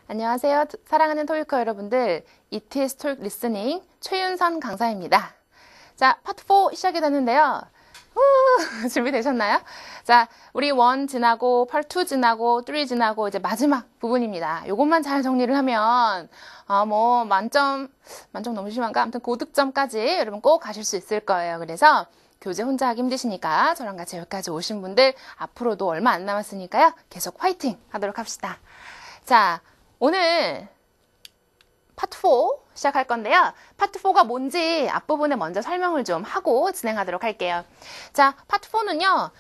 안녕하세요. 사랑하는 토익커 여러분들. It is 토익 리스닝 최윤선 강사입니다. 자, 파트 4 시작이 됐는데요. 준비되셨나요? 자, 우리 1 지나고, 파트 2 지나고, 3 지나고, 이제 마지막 부분입니다. 요것만 잘 정리를 하면, 만점 너무 심한가? 아무튼 고득점까지 여러분 꼭 가실 수 있을 거예요. 그래서 교재 혼자 하기 힘드시니까 저랑 같이 여기까지 오신 분들 앞으로도 얼마 안 남았으니까요. 계속 화이팅 하도록 합시다. 자, 오늘 파트 4 시작할 건데요. 파트 4가 뭔지 앞부분에 먼저 설명을 좀 하고 진행하도록 할게요. 자, 파트 4는요.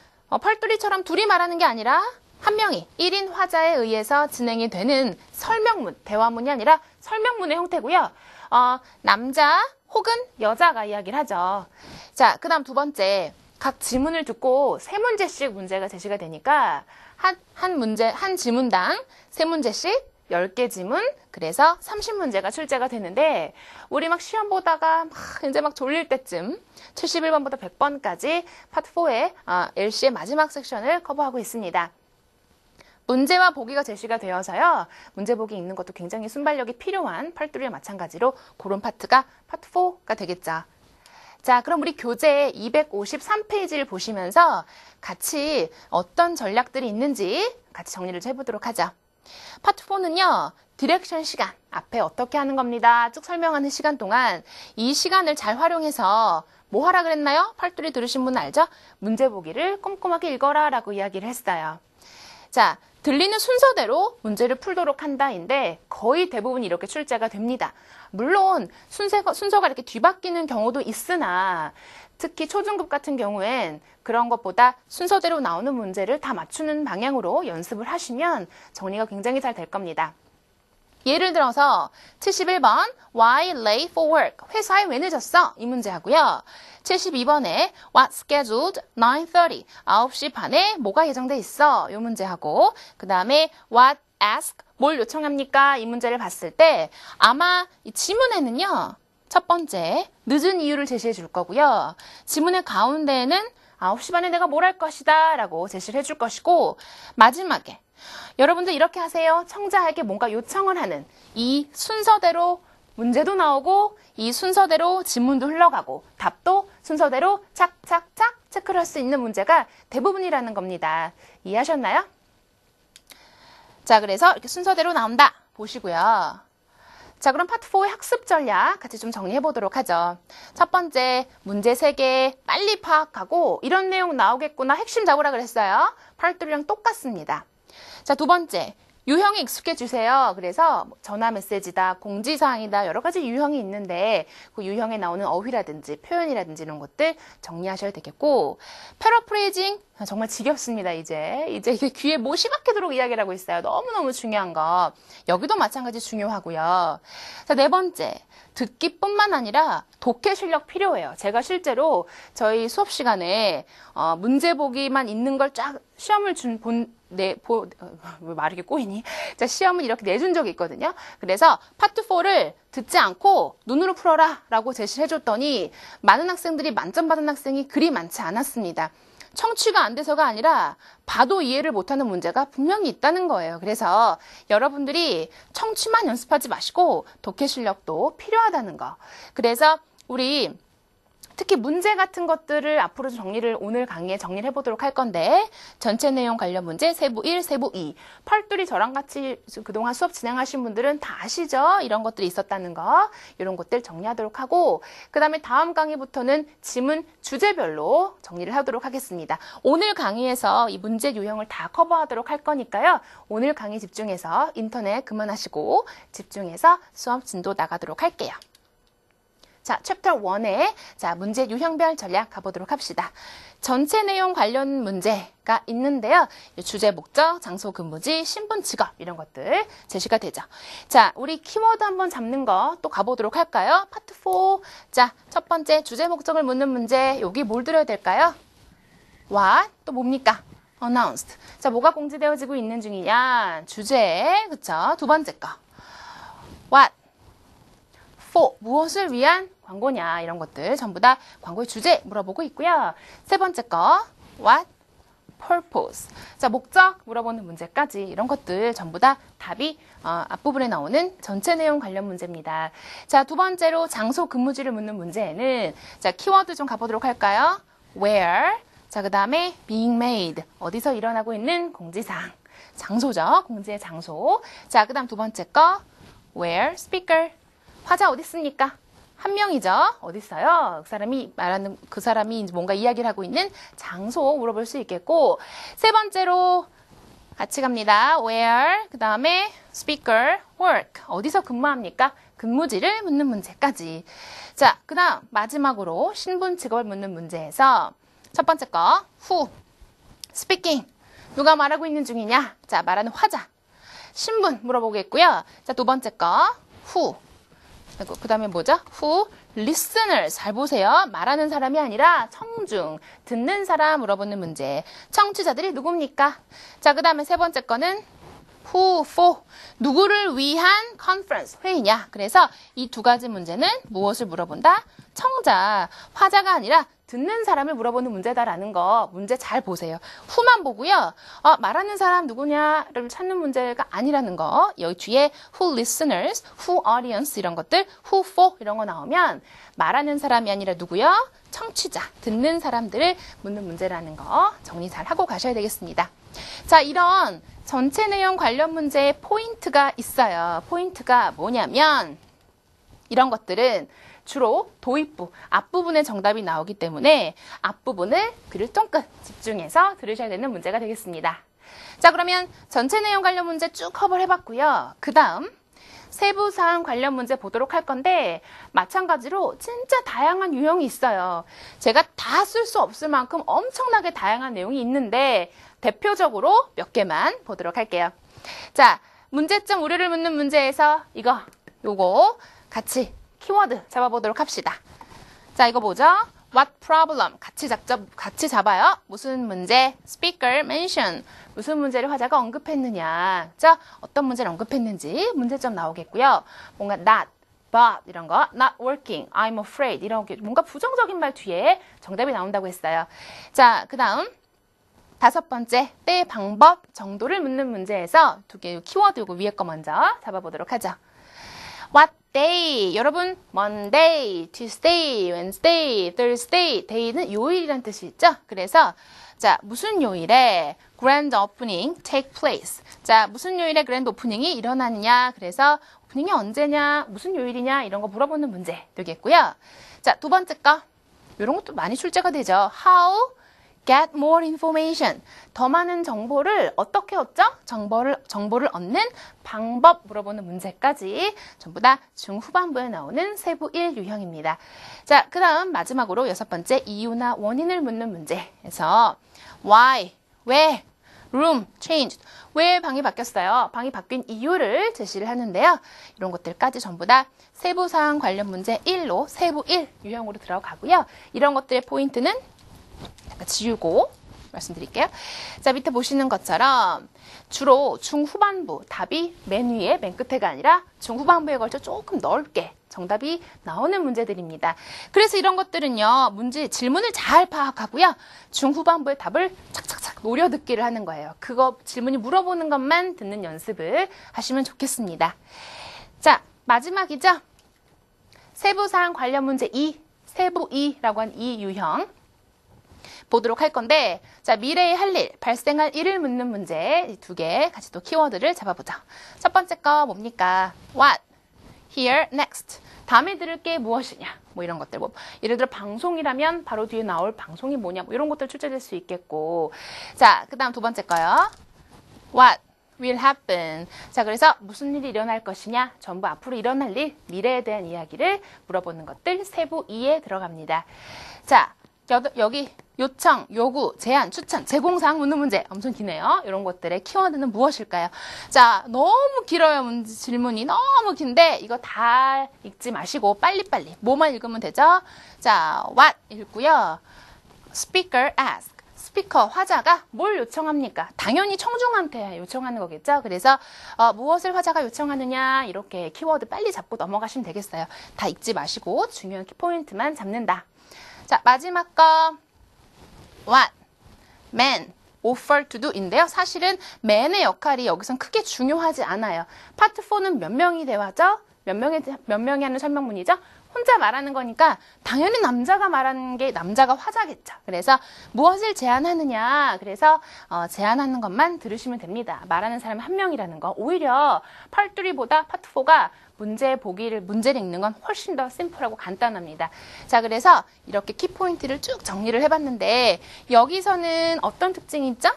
팔뚜리처럼 둘이 말하는 게 아니라 한 명이 1인 화자에 의해서 진행이 되는 설명문, 대화문이 아니라 설명문의 형태고요. 남자 혹은 여자가 이야기를 하죠. 자, 그 다음 두 번째, 각 지문을 듣고 3문제씩 문제가 제시가 되니까 한 지문당 3문제씩 10개 지문, 그래서 30문제가 출제가 되는데, 우리 막 시험 보다가 이제 졸릴 때쯤 71번부터 100번까지 파트 4의 LC의 마지막 섹션을 커버하고 있습니다. 문제와 보기가 제시가 되어서요. 문제 보기 읽는 것도 굉장히 순발력이 필요한 팔뚜리와 마찬가지로 그런 파트가 파트 4가 되겠죠. 자, 그럼 우리 교재 253페이지를 보시면서 같이 어떤 전략들이 있는지 같이 정리를 해보도록 하죠. 파트 4는요. 디렉션 시간, 앞에 어떻게 하는 겁니다. 쭉 설명하는 시간 동안 이 시간을 잘 활용해서 뭐 하라 그랬나요? 팔뚜리 들으신 분 알죠? 문제 보기를 꼼꼼하게 읽어라 라고 이야기를 했어요. 자, 들리는 순서대로 문제를 풀도록 한다인데 거의 대부분 이렇게 출제가 됩니다. 물론 순서가 이렇게 뒤바뀌는 경우도 있으나 특히 초중급 같은 경우엔 그런 것보다 순서대로 나오는 문제를 다 맞추는 방향으로 연습을 하시면 정리가 굉장히 잘 될 겁니다. 예를 들어서 71번 Why late for work? 회사에 왜 늦었어? 이 문제 하고요. 72번에 What scheduled 9:30? 9시 반에 뭐가 예정돼 있어? 이 문제 하고 그 다음에 What ask? 뭘 요청합니까? 이 문제를 봤을 때 아마 이 지문에는요. 첫 번째, 늦은 이유를 제시해 줄 거고요. 지문의 가운데에는 9시 반에 내가 뭘 할 것이다 라고 제시를 해줄 것이고 마지막에 여러분들 이렇게 하세요. 청자에게 뭔가 요청을 하는 이 순서대로 문제도 나오고 이 순서대로 지문도 흘러가고 답도 순서대로 착착착 체크를 할 수 있는 문제가 대부분이라는 겁니다. 이해하셨나요? 자, 그래서 이렇게 순서대로 나온다 보시고요. 자, 그럼 파트 4의 학습 전략 같이 좀 정리해 보도록 하죠. 첫 번째, 문제 3개 빨리 파악하고 이런 내용 나오겠구나 핵심 잡으라 그랬어요. 팔뚜리랑 똑같습니다. 자, 두 번째, 유형에 익숙해 주세요. 그래서 전화 메시지다, 공지사항이다 여러 가지 유형이 있는데 그 유형에 나오는 어휘라든지 표현이라든지 이런 것들 정리하셔야 되겠고 패러프레이징 정말 지겹습니다. 이제 이게 귀에 못이 박히도록 이야기를 하고 있어요. 너무너무 중요한 거. 여기도 마찬가지 중요하고요. 자, 네 번째, 듣기뿐만 아니라 독해 실력 필요해요. 제가 실제로 저희 수업 시간에 문제 보기만 있는 걸 쫙 시험을 왜 말이 이렇게 꼬이니? 자, 시험을 이렇게 내준 적이 있거든요. 그래서 파트 4를 듣지 않고 눈으로 풀어라 라고 제시를 해줬더니 많은 학생들이 만점 받은 학생이 그리 많지 않았습니다. 청취가 안 돼서가 아니라 봐도 이해를 못하는 문제가 분명히 있다는 거예요. 그래서 여러분들이 청취만 연습하지 마시고 독해 실력도 필요하다는 거. 그래서 우리 특히 문제 같은 것들을 앞으로 오늘 강의에 정리를 해보도록 할 건데 전체 내용 관련 문제 세부 1, 세부 2 팔뚜리 저랑 같이 그동안 수업 진행하신 분들은 다 아시죠? 이런 것들이 있었다는 거 이런 것들 정리하도록 하고 그 다음에 다음 강의부터는 지문 주제별로 정리를 하도록 하겠습니다. 오늘 강의에서 이 문제 유형을 다 커버하도록 할 거니까요. 오늘 강의 집중해서 인터넷 그만하시고 집중해서 수업 진도 나가도록 할게요. 자, 챕터 1에 문제 유형별 전략 가보도록 합시다. 전체 내용 관련 문제가 있는데요. 주제, 목적, 장소, 근무지, 신분, 직업 이런 것들 제시가 되죠. 자, 우리 키워드 한번 잡는 거 또 가보도록 할까요? 파트 4. 자, 첫 번째 주제, 목적을 묻는 문제. 여기 뭘 들어야 될까요? What? 또 뭡니까? Announced. 자, 뭐가 공지되어지고 있는 중이냐? 주제, 그쵸? 두 번째 거. What? for, 무엇을 위한 광고냐 이런 것들 전부 다 광고의 주제 물어보고 있고요. 세 번째 거 what purpose. 자, 목적 물어보는 문제까지 이런 것들 전부 다 답이 앞부분에 나오는 전체 내용 관련 문제입니다. 자, 두 번째로 장소 근무지를 묻는 문제에는 자, 키워드 좀 가보도록 할까요? where. 자, 그 다음에 being made. 어디서 일어나고 있는 공지사항. 장소죠. 공지의 장소. 자, 그 다음 두 번째 거 where speaker. 화자 어디 있습니까? 한 명이죠. 어디 있어요? 그 사람이 뭔가 이야기를 하고 있는 장소 물어볼 수 있겠고, 세 번째로 같이 갑니다. where, 그 다음에 speaker, work. 어디서 근무합니까? 근무지를 묻는 문제까지. 자, 그 다음 마지막으로 신분 직업을 묻는 문제에서 첫 번째 거 who, speaking. 누가 말하고 있는 중이냐? 자, 말하는 화자. 신분 물어보겠고요. 자, 두 번째 거 who. 그 다음에 뭐죠? who, listener. 잘 보세요. 말하는 사람이 아니라 청중, 듣는 사람 물어보는 문제. 청취자들이 누굽니까? 자, 그 다음에 세 번째 거는 who for, 누구를 위한 conference, 회의냐. 그래서 이 두 가지 문제는 무엇을 물어본다? 청자, 화자가 아니라 듣는 사람을 물어보는 문제다라는 거 문제 잘 보세요. who만 보고요. 말하는 사람 누구냐를 찾는 문제가 아니라는 거. 여기 뒤에 who listeners, who audience 이런 것들, who for 이런 거 나오면 말하는 사람이 아니라 누구요? 청취자, 듣는 사람들을 묻는 문제라는 거 정리 잘 하고 가셔야 되겠습니다. 자, 이런 전체 내용 관련 문제에 포인트가 있어요. 포인트가 뭐냐면 이런 것들은 주로 도입부, 앞부분에 정답이 나오기 때문에 앞부분을 귀를 쫑긋 집중해서 들으셔야 되는 문제가 되겠습니다. 자, 그러면 전체 내용 관련 문제 쭉 커버를 해봤고요. 그 다음 세부사항 관련 문제 보도록 할 건데 마찬가지로 진짜 다양한 유형이 있어요. 제가 다 쓸 수 없을 만큼 엄청나게 다양한 내용이 있는데 대표적으로 몇 개만 보도록 할게요. 자, 문제점 우려를 묻는 문제에서 요거 같이 키워드 잡아보도록 합시다. 자, 이거 뭐죠? What problem? 같이 잡아요. 무슨 문제? Speaker mention. 무슨 문제를 화자가 언급했느냐. 자, 어떤 문제를 언급했는지 문제점 나오겠고요. 뭔가 not, but 이런 거, not working, I'm afraid 이런 게 뭔가 부정적인 말 뒤에 정답이 나온다고 했어요. 자, 그 다음 다섯 번째, 때 방법, 정도를 묻는 문제에서 두 개의 키워드 요거 위에 거 먼저 잡아보도록 하죠. What day? 여러분, Monday, Tuesday, Wednesday, Thursday. day는 요일이란 뜻이 있죠? 그래서 자, 무슨 요일에 grand opening take place. 자, 무슨 요일에 grand opening이 일어나느냐? 그래서 오프닝이 언제냐? 무슨 요일이냐? 이런 거 물어보는 문제 되겠고요. 자, 두 번째 거. 이런 것도 많이 출제가 되죠. How get more information. 더 많은 정보를 어떻게 얻죠? 정보를 얻는 방법 물어보는 문제까지 전부 다 중후반부에 나오는 세부 1 유형입니다. 자, 그 다음 마지막으로 여섯 번째 이유나 원인을 묻는 문제에서 why, 왜, room, changed. 왜 방이 바뀌었어요? 방이 바뀐 이유를 제시를 하는데요. 이런 것들까지 전부 다 세부사항 관련 문제 1로 세부 1 유형으로 들어가고요. 이런 것들의 포인트는 잠깐 지우고 말씀드릴게요. 자, 밑에 보시는 것처럼 주로 중후반부, 답이 맨 위에 맨 끝에가 아니라 중후반부에 걸쳐 조금 넓게 정답이 나오는 문제들입니다. 그래서 이런 것들은요, 질문을 잘 파악하고요. 중후반부의 답을 착착착 노려듣기를 하는 거예요. 그거 질문이 물어보는 것만 듣는 연습을 하시면 좋겠습니다. 자, 마지막이죠. 세부사항 관련 문제 2, 세부 2라고 한 이 유형. 보도록 할 건데, 자, 미래에 할 일, 발생할 일을 묻는 문제 이 두 개 같이 또 키워드를 잡아보자. 첫 번째 거 뭡니까? What, here, next. 다음에 들을 게 무엇이냐? 뭐 이런 것들. 뭐 예를 들어 방송이라면 바로 뒤에 나올 방송이 뭐냐? 뭐 이런 것들 출제될 수 있겠고. 자, 그 다음 두 번째 거요. What will happen. 자, 그래서 무슨 일이 일어날 것이냐? 전부 앞으로 일어날 일, 미래에 대한 이야기를 물어보는 것들 세부 2에 들어갑니다. 자, 여기 요청, 요구, 제안, 추천, 제공사항 묻는 문제 엄청 기네요. 이런 것들의 키워드는 무엇일까요? 자, 너무 길어요. 질문이 너무 긴데 이거 다 읽지 마시고 빨리빨리 뭐만 읽으면 되죠? 자, what 읽고요. speaker ask. 스피커, 화자가 뭘 요청합니까? 당연히 청중한테 요청하는 거겠죠? 그래서 무엇을 화자가 요청하느냐 이렇게 키워드 빨리 잡고 넘어가시면 되겠어요. 다 읽지 마시고 중요한 키포인트만 잡는다. 자, 마지막 거 what, man, offer to do인데요. 사실은 man의 역할이 여기선 크게 중요하지 않아요. 파트 4는 몇 명이 대화죠? 몇 명이 하는 설명문이죠? 혼자 말하는 거니까 당연히 남자가 말하는 게 남자가 화자겠죠. 그래서 무엇을 제안하느냐. 그래서 제안하는 것만 들으시면 됩니다. 말하는 사람이 한 명이라는 거. 오히려 파트 3보다 파트 4가 문제를 읽는 건 훨씬 더 심플하고 간단합니다. 자, 그래서 이렇게 키포인트를 쭉 정리를 해봤는데 여기서는 어떤 특징이 있죠?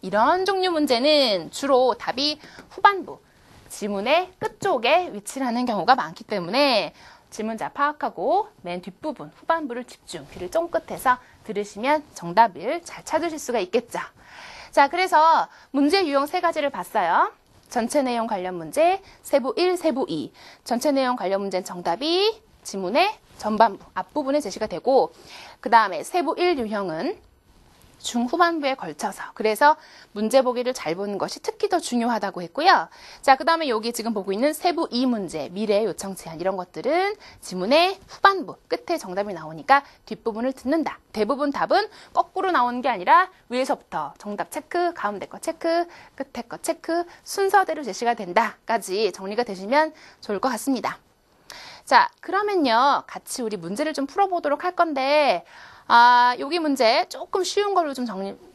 이런 종류 문제는 주로 답이 후반부, 지문의 끝쪽에 위치를 하는 경우가 많기 때문에 지문자 파악하고 맨 뒷부분, 후반부를 집중, 귀를 쫑긋해서 들으시면 정답을 잘 찾으실 수가 있겠죠. 자, 그래서 문제 유형 3가지를 봤어요. 전체 내용 관련 문제, 세부 1, 세부 2. 전체 내용 관련 문제는 정답이 지문의 전반부, 앞부분에 제시가 되고 그 다음에 세부 1 유형은 중후반부에 걸쳐서 그래서 문제 보기를 잘 보는 것이 특히 더 중요하다고 했고요. 자, 그 다음에 여기 지금 보고 있는 세부 2 문제, 미래 요청 제안 이런 것들은 지문의 후반부, 끝에 정답이 나오니까 뒷부분을 듣는다. 대부분 답은 거꾸로 나오는 게 아니라 위에서부터 정답 체크, 가운데 거 체크, 끝에 거 체크, 순서대로 제시가 된다까지 정리가 되시면 좋을 것 같습니다. 자, 그러면요. 같이 우리 문제를 좀 풀어보도록 할 건데 여기 문제 조금 쉬운 걸로 좀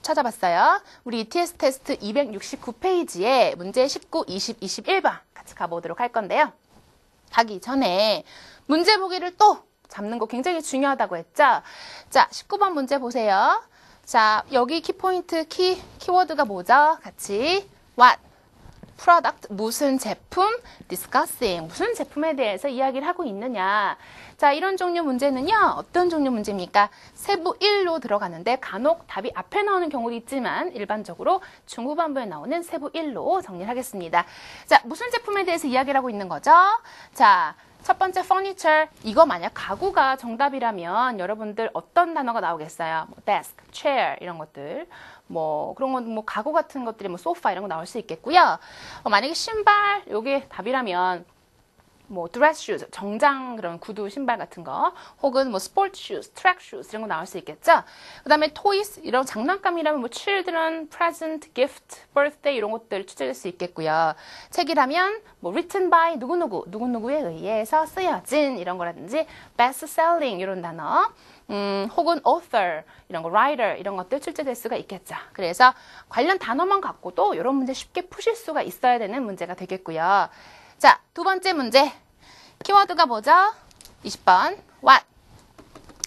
찾아봤어요. 우리 ETS 테스트 269페이지에 문제 19, 20, 21번 같이 가보도록 할 건데요. 가기 전에 문제 보기를 또 잡는 거 굉장히 중요하다고 했죠. 자, 19번 문제 보세요. 자, 여기 키포인트, 키워드가 뭐죠? 같이 what, product, 무슨 제품, discussing, 무슨 제품에 대해서 이야기를 하고 있느냐. 자, 이런 종류 문제는요, 어떤 종류 문제입니까? 세부 1로 들어가는데 간혹 답이 앞에 나오는 경우도 있지만 일반적으로 중후반부에 나오는 세부 1로 정리를 하겠습니다. 자, 무슨 제품에 대해서 이야기를 하고 있는 거죠? 자, 첫 번째 furniture, 이거 만약 가구가 정답이라면 여러분들 어떤 단어가 나오겠어요? 뭐 desk, chair 이런 것들. 뭐 그런 건 뭐 가구 같은 것들이 뭐 소파 이런 거 나올 수 있겠고요. 만약에 신발 요게 답이라면 뭐 dress shoes, 정장 그런 구두 신발 같은 거 혹은 뭐 sport shoes, track shoes 이런 거 나올 수 있겠죠. 그 다음에 toys 이런 장난감이라면 뭐 children, present, gift, birthday 이런 것들 추측될 수 있겠고요. 책이라면 뭐 written by 누구누구에 의해서 쓰여진 이런 거라든지 best selling 이런 단어 혹은 author, 이런 거, writer, 이런 것들 출제될 수가 있겠죠. 그래서 관련 단어만 갖고도 이런 문제 쉽게 푸실 수가 있어야 되는 문제가 되겠고요. 자, 두 번째 문제. 키워드가 뭐죠? 20번, what.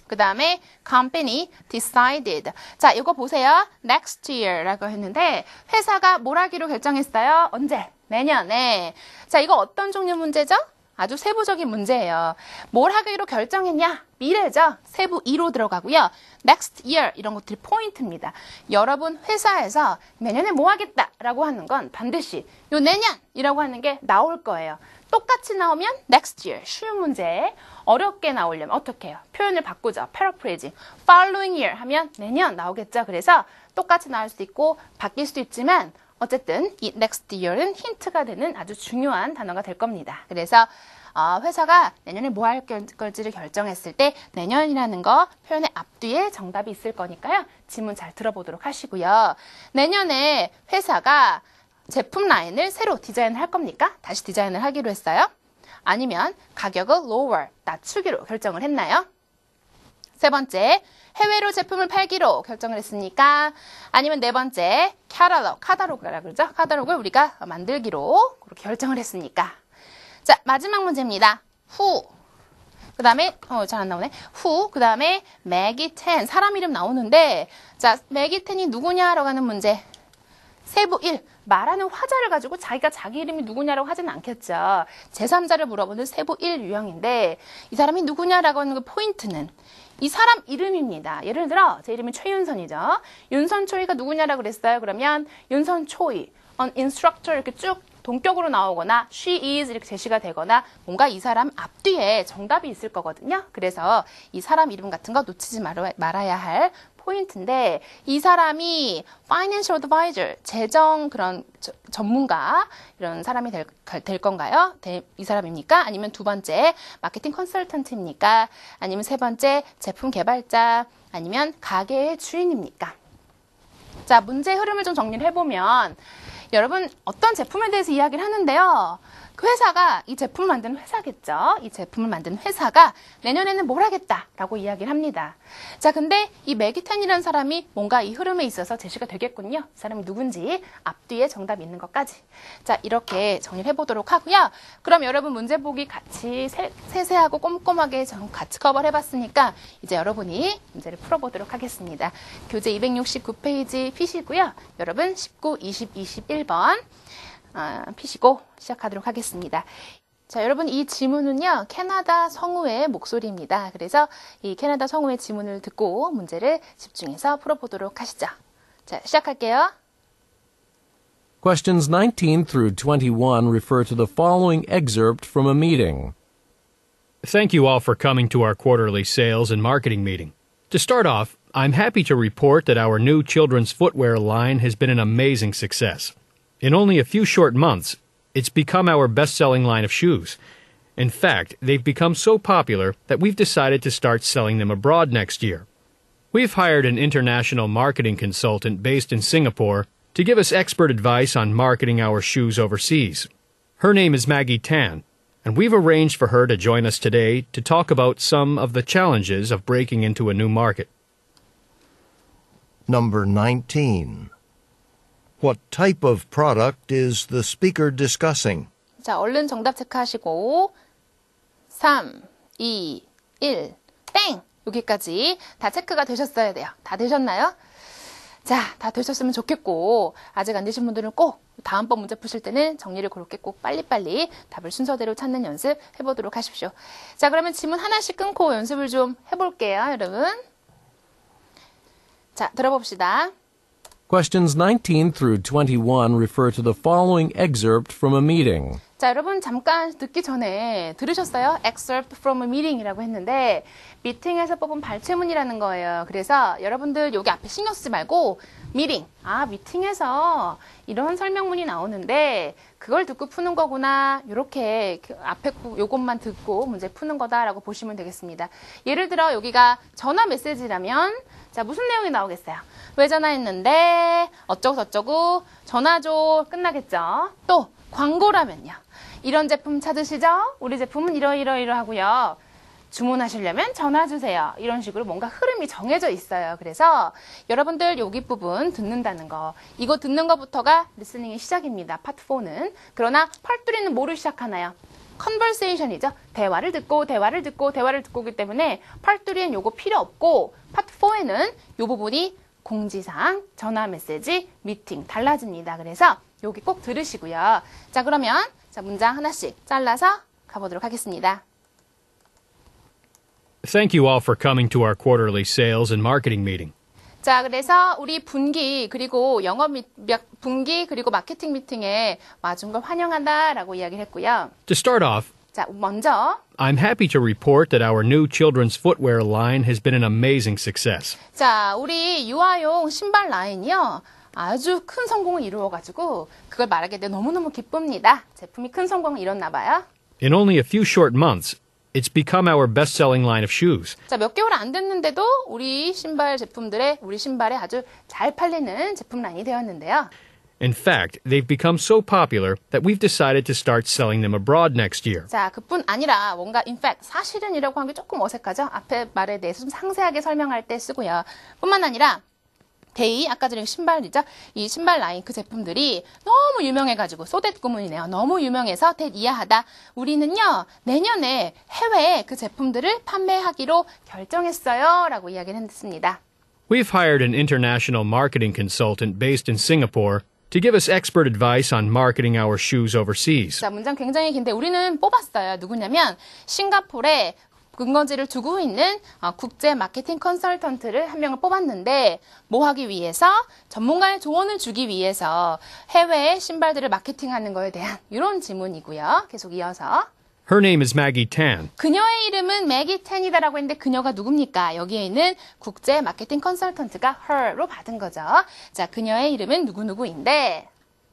그 다음에 company decided. 자, 이거 보세요. next year라고 했는데 회사가 뭘 하기로 결정했어요? 언제? 내년에. 자, 이거 어떤 종류 문제죠? 아주 세부적인 문제예요. 뭘 하기로 결정했냐? 미래죠. 세부 2로 들어가고요. next year 이런 것들이 포인트입니다. 여러분 회사에서 내년에 뭐 하겠다라고 하는 건 반드시 요 내년이라고 하는 게 나올 거예요. 똑같이 나오면 next year, 쉬운 문제. 어렵게 나오려면 어떻게 해요? 표현을 바꾸죠. paraphrasing. following year 하면 내년 나오겠죠. 그래서 똑같이 나올 수 있고 바뀔 수도 있지만 어쨌든 이 next year는 힌트가 되는 아주 중요한 단어가 될 겁니다. 그래서 회사가 내년에 뭐 할 걸지를 결정했을 때 내년이라는 거 표현의 앞뒤에 정답이 있을 거니까요. 지문 잘 들어보도록 하시고요. 내년에 회사가 제품 라인을 새로 디자인을 할 겁니까? 다시 디자인을 하기로 했어요? 아니면 가격을 lower, 낮추기로 결정을 했나요? 세 번째, 해외로 제품을 팔기로 결정을 했습니까? 아니면 네 번째, 카탈로그라고 그러죠? 카탈로그를 우리가 만들기로 그렇게 결정을 했습니까? 자, 마지막 문제입니다. who. 그 다음에, 잘 안 나오네. who. 그 다음에 Maggie 10. 사람 이름 나오는데, 자, Maggie 10이 누구냐라고 하는 문제. 세부 1. 말하는 화자를 가지고 자기가 자기 이름이 누구냐라고 하지는 않겠죠. 제3자를 물어보는 세부 1 유형인데, 이 사람이 누구냐라고 하는 그 포인트는 이 사람 이름입니다. 예를 들어 제 이름이 최윤선이죠. 윤선초이가 누구냐라고 그랬어요. 그러면 윤선초이, an instructor 이렇게 쭉 동격으로 나오거나 she is 이렇게 제시가 되거나 뭔가 이 사람 앞뒤에 정답이 있을 거거든요. 그래서 이 사람 이름 같은 거 놓치지 말아야 할 포인트인데 이 사람이 financial advisor, 재정 그런 전문가 이런 사람이 될 건가요? 이 사람입니까? 아니면 두 번째 마케팅 컨설턴트입니까? 아니면 세 번째 제품 개발자 아니면 가게의 주인입니까? 자, 문제의 흐름을 좀 정리를 해보면 여러분 어떤 제품에 대해서 이야기를 하는데요. 그 회사가 이 제품을 만드는 회사겠죠. 이 제품을 만드는 회사가 내년에는 뭘 하겠다라고 이야기를 합니다. 자, 근데 이 매기텐이라는 사람이 뭔가 이 흐름에 있어서 제시가 되겠군요. 이 사람이 누군지 앞뒤에 정답이 있는 것까지. 자, 이렇게 정리를 해보도록 하고요. 그럼 여러분 문제 보기 같이 세세하고 꼼꼼하게 같이 커버를 해봤으니까 이제 여러분이 문제를 풀어보도록 하겠습니다. 교재 269페이지 피시고요. 여러분 19, 20, 21번 피시고 시작하도록 하겠습니다. 자, 여러분 이 지문은요, 캐나다 성우의 목소리입니다. 그래서 이 캐나다 성우의 지문을 듣고 문제를 집중해서 풀어보도록 하시죠. 자, 시작할게요. Questions 19 through 21 refer to the following excerpt from a meeting. Thank you all for coming to our quarterly sales and marketing meeting. To start off, I'm happy to report that our new children's footwear line has been an amazing success. In only a few short months, it's become our best-selling line of shoes. In fact, they've become so popular that we've decided to start selling them abroad next year. We've hired an international marketing consultant based in Singapore to give us expert advice on marketing our shoes overseas. Her name is Maggie Tan, and we've arranged for her to join us today to talk about some of the challenges of breaking into a new market. Number 19. What type of product is the speaker discussing? 자, 얼른 정답 체크하시고 3, 2, 1, 땡! 여기까지 다 체크가 되셨어야 돼요. 다 되셨나요? 자, 다 되셨으면 좋겠고 아직 안 되신 분들은 꼭 다음번 문제 푸실 때는 정리를 그렇게 꼭 빨리빨리 답을 순서대로 찾는 연습 해보도록 하십시오. 자, 그러면 지문 하나씩 끊고 연습을 좀 해볼게요, 여러분. 자, 들어봅시다. Questions 19 through 21 refer to the following excerpt from a meeting. 자, 여러분 잠깐 듣기 전에 들으셨어요? Excerpt from a meeting이라고 했는데 미팅에서 뽑은 발췌문이라는 거예요. 그래서 여러분들 여기 앞에 신경 쓰지 말고 미팅, 미팅에서 이런 설명문이 나오는데 그걸 듣고 푸는 거구나. 이렇게 앞에 요것만 듣고 문제 푸는 거다라고 보시면 되겠습니다. 예를 들어 여기가 전화 메시지라면 자, 무슨 내용이 나오겠어요? 왜 전화했는데 어쩌고 전화 줘 끝나겠죠. 또 광고라면요. 이런 제품 찾으시죠? 우리 제품은 이러하고요. 주문하시려면 전화 주세요. 이런 식으로 뭔가 흐름이 정해져 있어요. 그래서 여러분들 여기 부분 듣는다는 거, 이거 듣는 것부터가 리스닝의 시작입니다. 파트 4는. 그러나 파트 3는 뭐로 시작하나요? 컨버세이션이죠. 대화를 듣고이기 때문에 파트 3는 요거 필요 없고 파트 4에는 요 부분이 공지사항, 전화 메시지, 미팅 달라집니다. 그래서 여기 꼭 들으시고요. 자, 그러면 자, 문장 하나씩 잘라서 가보도록 하겠습니다. Thank you all for coming to our quarterly sales and marketing meeting. 자, 그래서 우리 분기 그리고 영업 분기 그리고 마케팅 미팅에 와준 걸 환영한다라고 이야기를 했고요. To start off, 자, 먼저 I'm happy to report that our new children's footwear line has been an amazing success. 자, 우리 유아용 신발 라인이요. 아주 큰 성공을 이루어가지고 그걸 말하게 돼 너무너무 기쁩니다. 제품이 큰 성공을 이뤘나 봐요. In only a few short months, it's become our best-selling line of shoes. 자, 몇 개월 안 됐는데도 우리 신발에 아주 잘 팔리는 제품 라인이 되었는데요. In fact, they've become so popular that we've decided to start selling them abroad next year. 자, 그뿐 아니라 뭔가 in fact 사실은이라고 하는 게 조금 어색하죠. 앞에 말에 대해서 좀 상세하게 설명할 때 쓰고요. 뿐만 아니라 아까 전에 신발이죠. 이 신발 라인 그 제품들이 너무 유명해가지고 소댓 구문이네요. 너무 유명해서 이하하다. 우리는요 내년에 해외에 그 제품들을 판매하기로 결정했어요. 라고 이야기를 했습니다. We've hired an international marketing consultant based in Singapore to give us expert advice on marketing our shoes overseas. 자, 문장 굉장히 긴데 우리는 뽑았어요. 누구냐면 싱가포르에 근거지를 두고 있는 국제 마케팅 컨설턴트를 한 명을 뽑았는데 뭐 하기 위해서? 전문가의 조언을 주기 위해서 해외에 신발들을 마케팅하는 거에 대한 이런 지문이고요. 계속 이어서 Her name is Maggie Tan. 그녀의 이름은 매기 텐이다라고 했는데 그녀가 누굽니까? 여기에 있는 국제 마케팅 컨설턴트가 her로 받은 거죠. 자, 그녀의 이름은 누구누구인데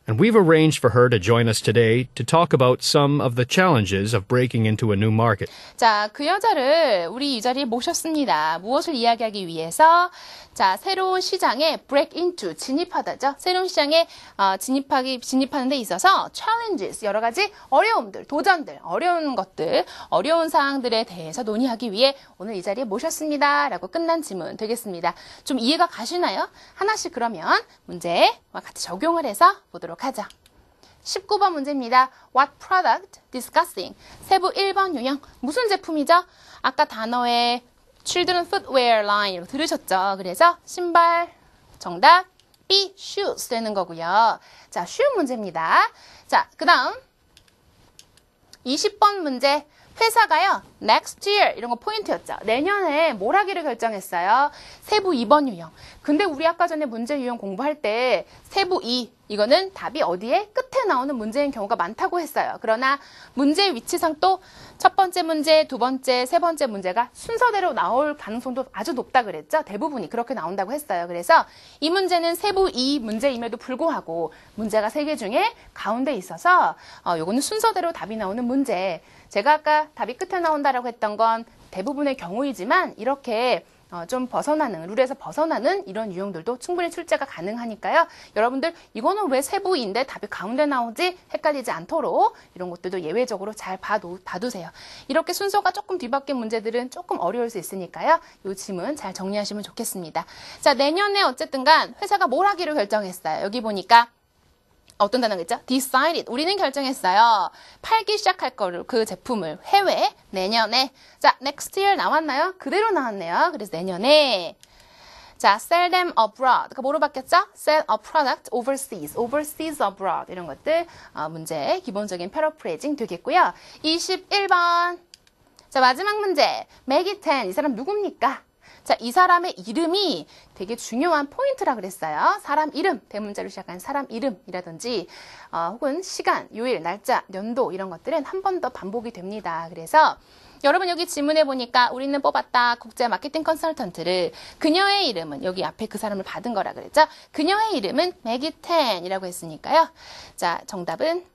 and we've arranged for her to join us today to talk about some of the challenges of breaking into a new market. 자, 그 여자를 우리 이 자리에 모셨습니다. 무엇을 이야기하기 위해서? 자, 새로운 시장에 break into, 진입하다죠. 새로운 시장에 진입하는 데 있어서 challenges, 여러 가지 어려움들, 도전들, 어려운 것들, 어려운 사항들에 대해서 논의하기 위해 오늘 이 자리에 모셨습니다. 라고 끝난 질문 되겠습니다. 좀 이해가 가시나요? 하나씩 그러면 문제와 같이 적용을 해서 보도록 하죠. 19번 문제입니다. What product discussing? 세부 1번 유형. 무슨 제품이죠? 아까 단어에 Children Footwear Line 이렇게 들으셨죠? 그래서 신발 정답 B. Shoes 되는 거고요. 자, 쉬운 문제입니다. 자, 그 다음 20번 문제. 회사가요, next year 이런 거 포인트였죠. 내년에 뭘 하기로 결정했어요. 세부 2번 유형. 근데 우리 아까 전에 문제 유형 공부할 때 세부 2, 이거는 답이 어디에? 끝에 나오는 문제인 경우가 많다고 했어요. 그러나 문제 위치상 또 첫 번째 문제, 두 번째, 세 번째 문제가 순서대로 나올 가능성도 아주 높다 그랬죠. 대부분이 그렇게 나온다고 했어요. 그래서 이 문제는 세부 2 문제임에도 불구하고 문제가 3개 중에 가운데 있어서 요거는 순서대로 답이 나오는 문제. 제가 아까 답이 끝에 나온다라고 했던 건 대부분의 경우이지만 이렇게 좀 벗어나는, 룰에서 벗어나는 이런 유형들도 충분히 출제가 가능하니까요. 여러분들 이거는 왜 세부인데 답이 가운데 나오지? 헷갈리지 않도록 이런 것들도 예외적으로 잘 봐두세요. 이렇게 순서가 조금 뒤바뀐 문제들은 조금 어려울 수 있으니까요. 이 질문 잘 정리하시면 좋겠습니다. 자, 내년에 어쨌든 간 회사가 뭘 하기로 결정했어요. 여기 보니까 어떤 단어가 있죠? decided. 우리는 결정했어요. 팔기 시작할 거를, 그 제품을 해외, 내년에. 자, next year 나왔나요? 그대로 나왔네요. 그래서 내년에. 자, sell them abroad. 그러니까 뭐로 바뀌었죠? sell a product overseas. overseas abroad. 이런 것들 문제 기본적인 패러프레이징 되겠고요. 21번. 자, 마지막 문제. make it 10. 이 사람 누굽니까? 자, 이 사람의 이름이 되게 중요한 포인트라 그랬어요. 사람 이름, 대문자로 시작한 사람 이름이라든지 혹은 시간, 요일, 날짜, 연도 이런 것들은 한 번 더 반복이 됩니다. 그래서 여러분 여기 질문해 보니까 우리는 뽑았다 국제 마케팅 컨설턴트를 그녀의 이름은 여기 앞에 그 사람을 받은 거라 그랬죠. 그녀의 이름은 Maggie Tan이라고 했으니까요. 자, 정답은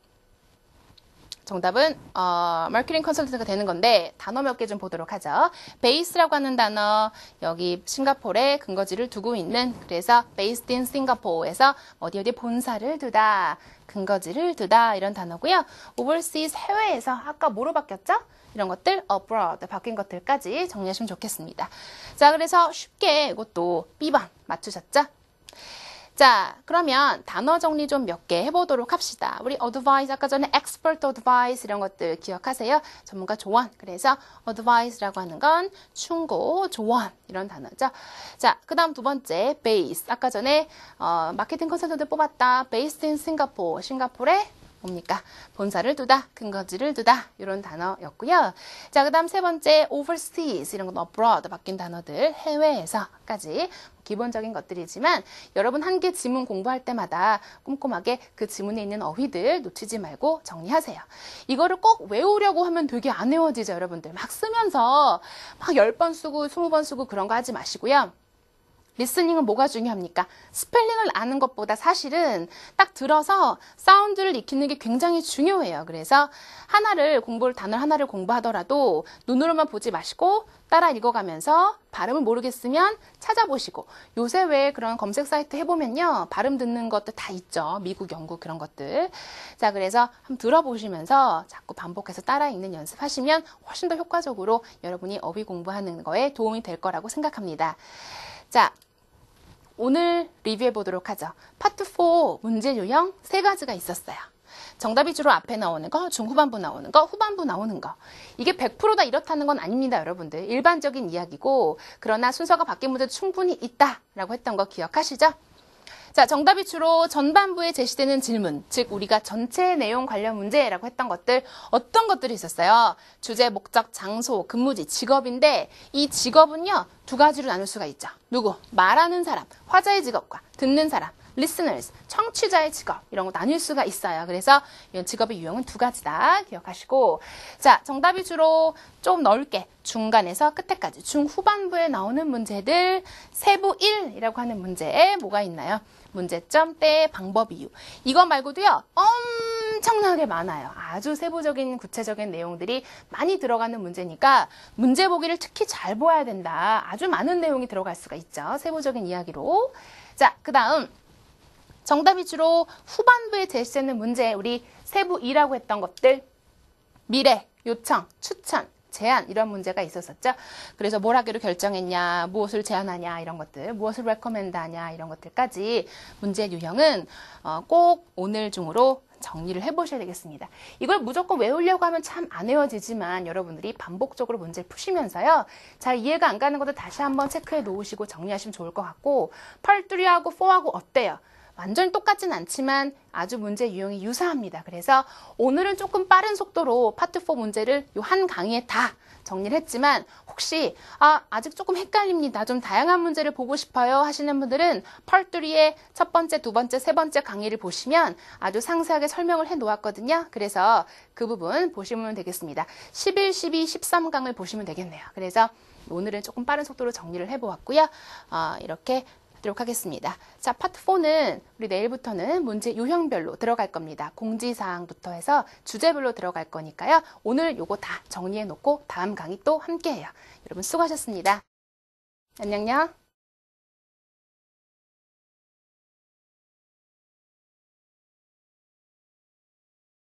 마케팅 컨설턴트가 되는 건데 단어 몇 개 좀 보도록 하죠. 베이스라고 하는 단어 여기 싱가포르에 근거지를 두고 있는 그래서 based in Singapore에서 어디 본사를 두다 근거지를 두다 이런 단어고요. overseas 해외에서 아까 뭐로 바뀌었죠? 이런 것들 abroad 바뀐 것들까지 정리하시면 좋겠습니다. 자, 그래서 쉽게 이것도 B번 맞추셨죠? 자, 그러면 단어 정리 좀 몇 개 해보도록 합시다. 우리 advice, 아까 전에 expert advice 이런 것들 기억하세요? 전문가 조언. 그래서 advice라고 하는 건 충고, 조언 이런 단어죠. 자, 그 다음 두 번째 base. 아까 전에 마케팅 컨설턴트 뽑았다. based in Singapore. 싱가포르에 뭡니까? 본사를 두다, 근거지를 두다 이런 단어였고요. 자, 그 다음 세 번째 overseas 이런 건 abroad 바뀐 단어들 해외에서까지 기본적인 것들이지만 여러분 한 개 지문 공부할 때마다 꼼꼼하게 그 지문에 있는 어휘들 놓치지 말고 정리하세요. 이거를 꼭 외우려고 하면 되게 안 외워지죠, 여러분들. 막 쓰면서 막 10번 쓰고 20번 쓰고 그런 거 하지 마시고요. 리스닝은 뭐가 중요합니까? 스펠링을 아는 것보다 사실은 딱 들어서 사운드를 익히는 게 굉장히 중요해요. 그래서 단어 하나를 공부하더라도 눈으로만 보지 마시고 따라 읽어가면서 발음을 모르겠으면 찾아보시고 요새 왜 그런 검색 사이트 해보면요. 발음 듣는 것도 다 있죠. 미국, 영국 그런 것들. 자, 그래서 한번 들어보시면서 자꾸 반복해서 따라 읽는 연습하시면 훨씬 더 효과적으로 여러분이 어휘 공부하는 거에 도움이 될 거라고 생각합니다. 자, 오늘 리뷰해 보도록 하죠. 파트 4 문제 유형 3가지가 있었어요. 정답이 주로 앞에 나오는 거, 중후반부 나오는 거, 후반부 나오는 거. 이게 100%다 이렇다는 건 아닙니다, 여러분들. 일반적인 이야기고 그러나 순서가 바뀐 문제도 충분히 있다라고 했던 거 기억하시죠? 자, 정답이 주로 전반부에 제시되는 질문, 즉 우리가 전체 내용 관련 문제라고 했던 것들 어떤 것들이 있었어요? 주제, 목적, 장소, 근무지, 직업인데 이 직업은요 2가지로 나눌 수가 있죠. 누구? 말하는 사람, 화자의 직업과 듣는 사람, listeners, 청취자의 직업 이런 거 나뉠 수가 있어요. 그래서 이런 직업의 유형은 두 가지다 기억하시고 자, 정답이 주로 좀 넓게 중간에서 끝에까지 중후반부에 나오는 문제들 세부 1이라고 하는 문제에 뭐가 있나요? 문제점, 때, 방법, 이유. 이거 말고도요. 엄청나게 많아요. 아주 세부적인 구체적인 내용들이 많이 들어가는 문제니까 문제 보기를 특히 잘 보아야 된다. 아주 많은 내용이 들어갈 수가 있죠. 세부적인 이야기로. 자, 그 다음 정답이 주로 후반부에 제시되는 문제 우리 세부 2라고 했던 것들 미래, 요청, 추천, 제안 이런 문제가 있었었죠. 그래서 뭘 하기로 결정했냐, 무엇을 제안하냐 이런 것들, 무엇을 레코멘드하냐 이런 것들까지 문제 유형은 꼭 오늘 중으로 정리를 해보셔야 되겠습니다. 이걸 무조건 외우려고 하면 참 안 외워지지만 여러분들이 반복적으로 문제를 푸시면서요. 잘 이해가 안 가는 것도 다시 한번 체크해 놓으시고 정리하시면 좋을 것 같고 Part 3하고 4하고 어때요? 완전히 똑같진 않지만 아주 문제 유형이 유사합니다. 그래서 오늘은 조금 빠른 속도로 파트 4 문제를 요 한 강의에 다 정리를 했지만 혹시 아직 조금 헷갈립니다. 좀 다양한 문제를 보고 싶어요 하시는 분들은 Part 3의 첫 번째, 두 번째, 세 번째 강의를 보시면 아주 상세하게 설명을 해 놓았거든요. 그래서 그 부분 보시면 되겠습니다. 11, 12, 13강을 보시면 되겠네요. 그래서 오늘은 조금 빠른 속도로 정리를 해보았고요. 이렇게 하도록 하겠습니다. 자, 파트 4는 우리 내일부터는 문제 유형별로 들어갈 겁니다. 공지사항부터 해서 주제별로 들어갈 거니까요. 오늘 요거 다 정리해 놓고 다음 강의 또 함께 해요. 여러분 수고하셨습니다. 안녕요.